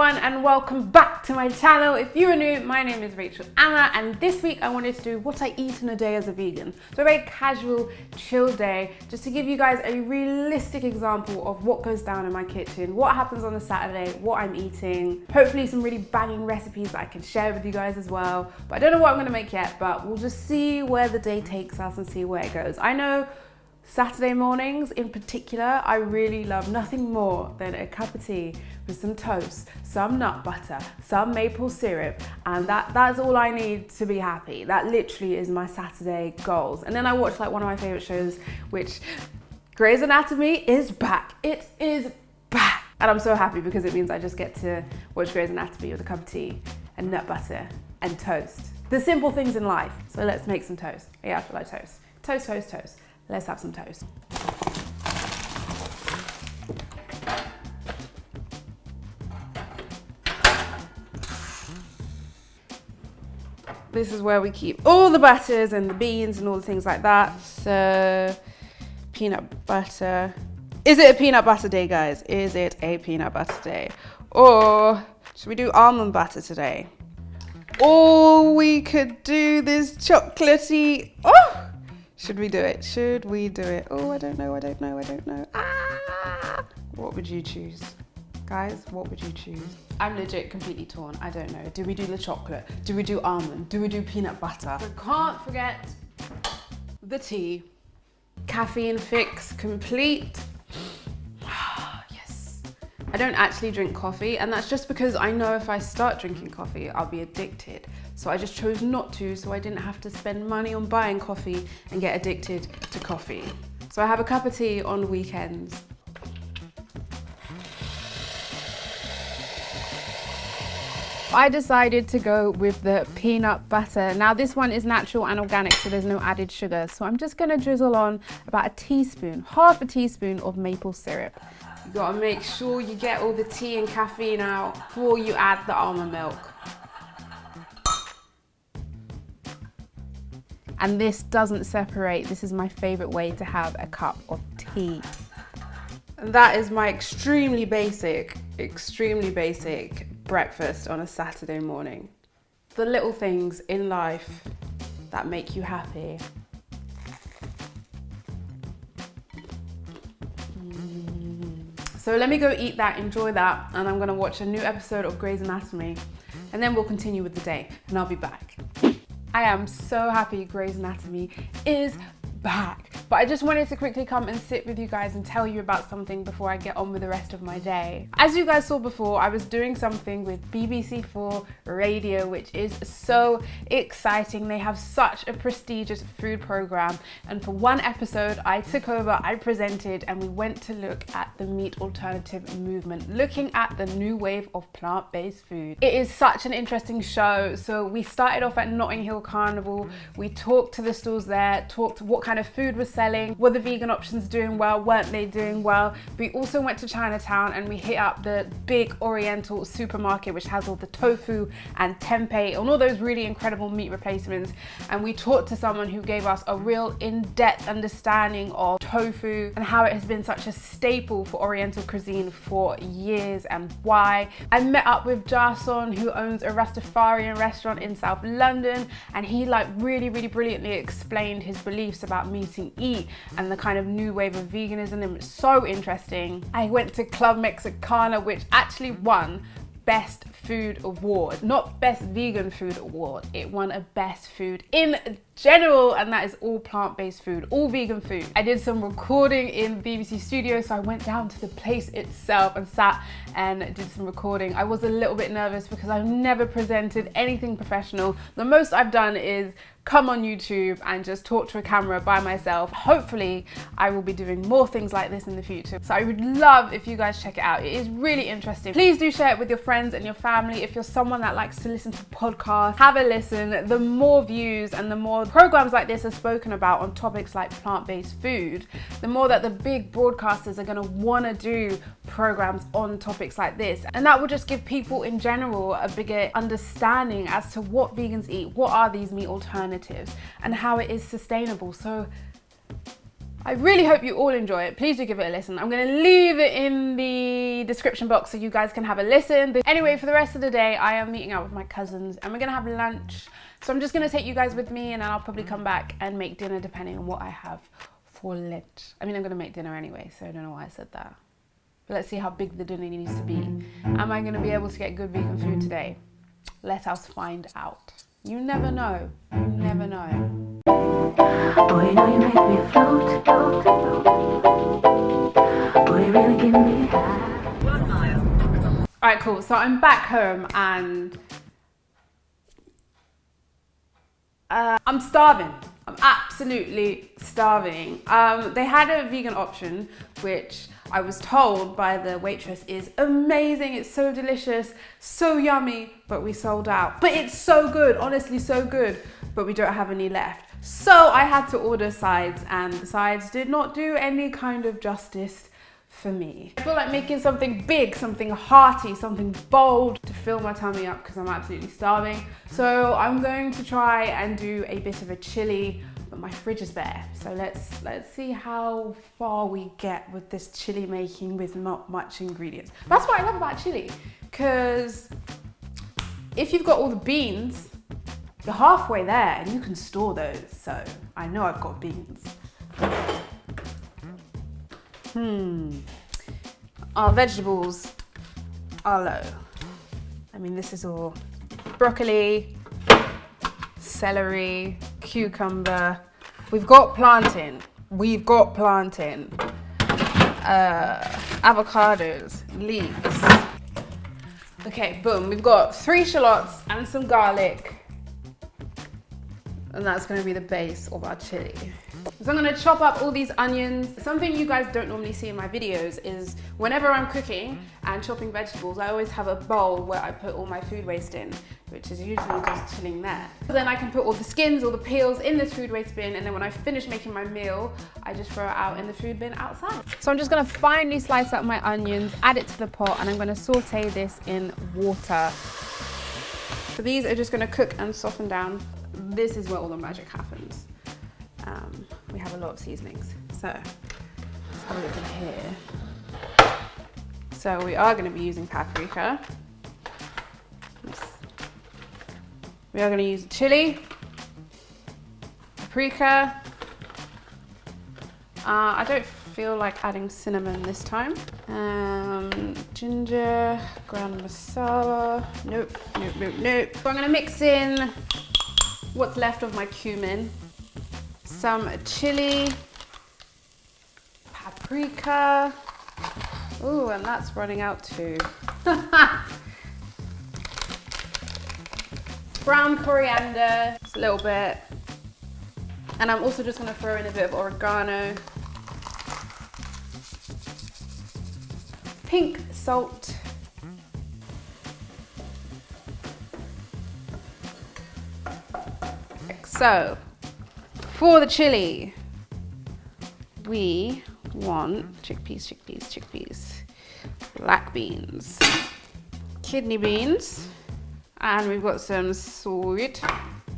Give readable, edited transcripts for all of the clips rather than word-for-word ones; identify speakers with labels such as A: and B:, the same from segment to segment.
A: everyone and welcome back to my channel. If you are new, my name is Rachel Anna and this week I wanted to do what I eat in a day as a vegan. So a very casual, chill day, just to give you guys a realistic example of what goes down in my kitchen, what happens on a Saturday, what I'm eating, hopefully some really banging recipes that I can share with you guys as well. But I don't know what I'm gonna make yet, but we'll just see where the day takes us and see where it goes. I know Saturday mornings in particular, I really love nothing more than a cup of tea with some toast, some nut butter, some maple syrup, and that's all I need to be happy. That literally is my Saturday goals. And then I watch like one of my favorite shows, which Grey's Anatomy is back. It is back. And I'm so happy because it means I just get to watch Grey's Anatomy with a cup of tea and nut butter and toast. The simple things in life. So let's make some toast. Yeah, I feel like toast. Toast, toast, toast. Let's have some toast. This is where we keep all the butters and the beans and all the things like that. So, peanut butter. Is it a peanut butter day, guys? Is it a peanut butter day? Or should we do almond butter today? Or we could do this chocolatey. Oh! Should we do it? Should we do it? Oh, I don't know. Ah! What would you choose? Guys, what would you choose? I'm legit completely torn. I don't know. Do we do the chocolate? Do we do almond? Do we do peanut butter? So can't forget the tea. Caffeine fix complete. Yes. I don't actually drink coffee, and that's just because I know if I start drinking coffee, I'll be addicted. So I just chose not to, so I didn't have to spend money on buying coffee and get addicted to coffee. So I have a cup of tea on weekends. I decided to go with the peanut butter. Now this one is natural and organic, so there's no added sugar. So I'm just gonna drizzle on about a teaspoon, half a teaspoon of maple syrup. You gotta make sure you get all the tea and caffeine out before you add the almond milk. And this doesn't separate. This is my favorite way to have a cup of tea. And that is my extremely basic breakfast on a Saturday morning. The little things in life that make you happy. So let me go eat that, enjoy that, and I'm gonna watch a new episode of Grey's Anatomy, and then we'll continue with the day, and I'll be back. I am so happy Grey's Anatomy is back. But I just wanted to quickly come and sit with you guys and tell you about something before I get on with the rest of my day. As you guys saw before, I was doing something with BBC4 Radio, which is so exciting. They have such a prestigious food program. And for one episode, I took over, I presented, and we went to look at the meat alternative movement, looking at the new wave of plant-based food. It is such an interesting show. So we started off at Notting Hill Carnival. We talked to the stalls there, talked what kind of food was selling, were the vegan options doing well, weren't they doing well. We also went to Chinatown and we hit up the big Oriental supermarket, which has all the tofu and tempeh and all those really incredible meat replacements. And we talked to someone who gave us a real in-depth understanding of tofu and how it has been such a staple for Oriental cuisine for years and why. I met up with Jason, who owns a Rastafarian restaurant in South London, and he really brilliantly explained his beliefs about meat and eat and the kind of new wave of veganism. It was so interesting. I went to Club Mexicana, which actually won Best Food Award, not Best Vegan Food Award. It won a Best Food in general, and that is all plant-based food, all vegan food. I did some recording in BBC Studio, so I went down to the place itself and sat and did some recording. I was a little bit nervous because I've never presented anything professional. The most I've done is come on YouTube and just talk to a camera by myself. Hopefully I will be doing more things like this in the future. So I would love if you guys check it out. It is really interesting. Please do share it with your friends and your family. If you're someone that likes to listen to podcasts, have a listen. The more views and the more programs like this are spoken about on topics like plant-based food, the more that the big broadcasters are gonna wanna do programs on topics like this. And that will just give people in general a bigger understanding as to what vegans eat, what are these meat alternatives, and how it is sustainable. So I really hope you all enjoy it. Please do give it a listen. I'm gonna leave it in the description box so you guys can have a listen. But anyway, for the rest of the day, I am meeting out with my cousins and we're gonna have lunch. So I'm just gonna take you guys with me and then I'll probably come back and make dinner depending on what I have for lunch. I mean, I'm gonna make dinner anyway, so I don't know why I said that. But let's see how big the dinner needs to be. Am I gonna be able to get good vegan food today? Let us find out. You never know. You never know.
B: Boy, you know you make me float. Boy, you really give me high. 1 mile.
A: Alright, cool. So I'm back home and I'm starving. I'm absolutely starving. They had a vegan option, which I was told by the waitress is amazing. It's so delicious, so yummy, but we sold out. But it's so good, honestly so good, but we don't have any left. So I had to order sides and the sides did not do any kind of justice for me. I feel like making something big, something hearty, something bold to fill my tummy up because I'm absolutely starving. So I'm going to try and do a bit of a chili, but my fridge is bare. So let's see how far we get with this chili making with not much ingredients. That's what I love about chili, because if you've got all the beans, you're halfway there and you can store those. So I know I've got beans. Our vegetables are low. I mean, this is all broccoli, celery, cucumber. We've got plantain. Avocados, leeks. Okay, boom. We've got 3 shallots and some garlic. And that's gonna be the base of our chili. So I'm gonna chop up all these onions. Something you guys don't normally see in my videos is whenever I'm cooking and chopping vegetables, I always have a bowl where I put all my food waste in, which is usually just chilling there. Then I can put all the skins, all the peels in this food waste bin, and then when I finish making my meal, I just throw it out in the food bin outside. So I'm just gonna finely slice up my onions, add it to the pot, and I'm gonna saute this in water. So these are just gonna cook and soften down. This is where all the magic happens. We have a lot of seasonings. So let's have a look in here. So we are going to be using paprika. We are going to use chili, paprika. I don't feel like adding cinnamon this time. Ginger, ground masala. Nope. So I'm going to mix in what's left of my cumin, some chili, paprika. Ooh, and that's running out too. Brown coriander, just a little bit. And I'm also just gonna throw in a bit of oregano. Pink salt. So, for the chili, we want chickpeas, black beans, kidney beans, and we've got some sweet.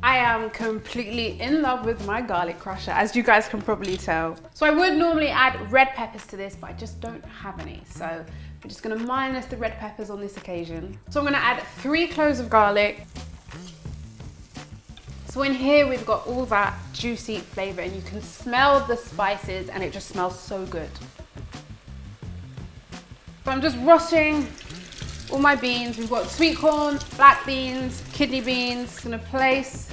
A: I am completely in love with my garlic crusher, as you guys can probably tell. So I would normally add red peppers to this, but I just don't have any. So I'm just gonna minus the red peppers on this occasion. So I'm gonna add 3 cloves of garlic. So in here we've got all that juicy flavor and you can smell the spices and it just smells so good. So I'm just roasting all my beans. We've got sweet corn, black beans, kidney beans. I'm gonna place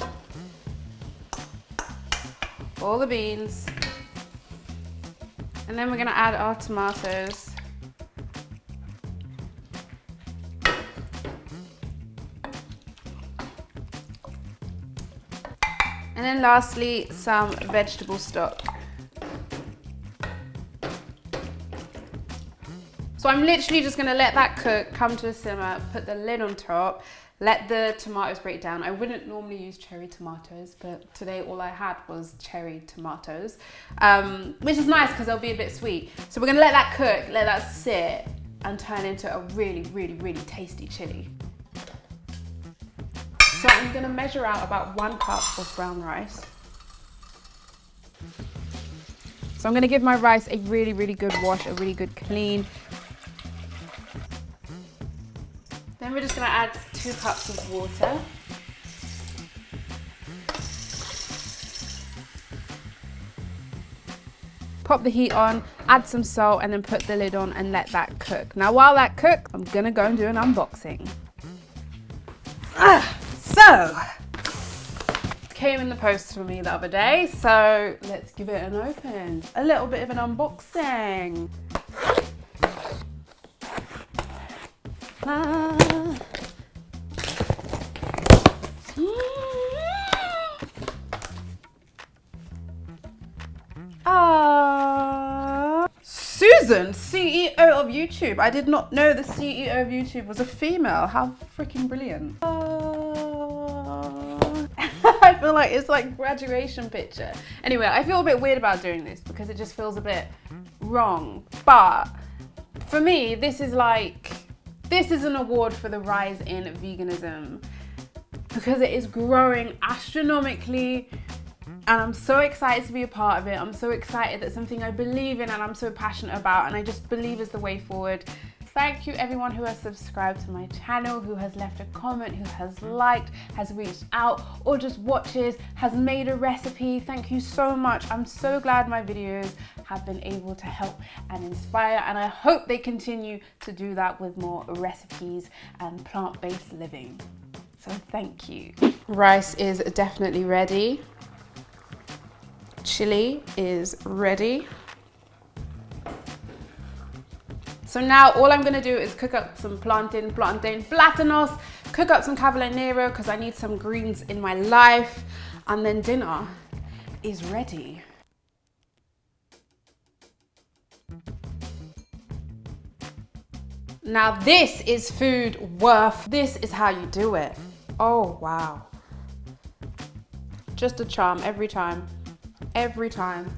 A: all the beans. And then we're gonna add our tomatoes. And then lastly, some vegetable stock. So I'm literally just gonna let that cook, come to a simmer, put the lid on top, let the tomatoes break down. I wouldn't normally use cherry tomatoes, but today all I had was cherry tomatoes, which is nice because they'll be a bit sweet. So we're gonna let that cook, let that sit, and turn into a really, really, really tasty chili. So I'm gonna measure out about 1 cup of brown rice. So I'm gonna give my rice a really, really good wash, a really good clean. Then we're just gonna add 2 cups of water. Pop the heat on, add some salt, and then put the lid on and let that cook. Now while that cooks, I'm gonna go and do an unboxing. So, came in the post for me the other day, so let's give it an open. A little bit of an unboxing. Susan, CEO of YouTube. I did not know the CEO of YouTube was a female. How freaking brilliant. I feel like it's like graduation picture. Anyway, I feel a bit weird about doing this because it just feels a bit wrong. But for me, this is an award for the rise in veganism because it is growing astronomically. And I'm so excited to be a part of it. I'm so excited that something I believe in and I'm so passionate about and I just believe is the way forward. Thank you everyone who has subscribed to my channel, who has left a comment, who has liked, has reached out, or just watches, has made a recipe. Thank you so much. I'm so glad my videos have been able to help and inspire, and I hope they continue to do that with more recipes and plant-based living. So thank you. Rice is definitely ready. Chili is ready. So now all I'm gonna do is cook up some plantain, platanos, cook up some cavallonero because I need some greens in my life, and then dinner is ready. Now this is food worth, this is how you do it. Oh wow. Just a charm every time. Every time.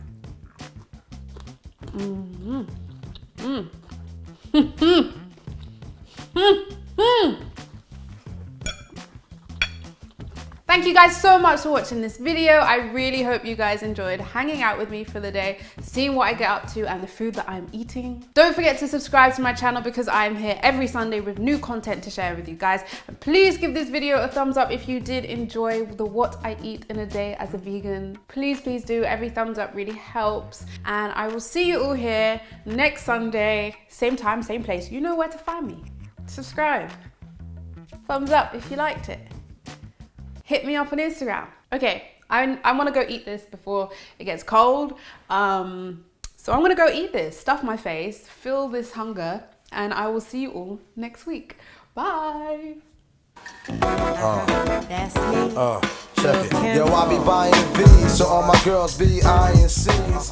A: Thank you guys so much for watching this video. I really hope you guys enjoyed hanging out with me for the day, seeing what I get up to and the food that I'm eating. Don't forget to subscribe to my channel because I'm here every Sunday with new content to share with you guys. And please give this video a thumbs up if you did enjoy the what I eat in a day as a vegan. Please do. Every thumbs up really helps. And I will see you all here next Sunday, same time, same place. You know where to find me. Subscribe. Thumbs up if you liked it. Hit me up on Instagram. Okay, I want to go eat this before it gets cold. So I'm gonna go eat this, stuff my face, feel this hunger, and I will see you all next week. Bye.
C: That's me.
D: Check it. Yo, I be buying V's, so all my girls be eyeing C's.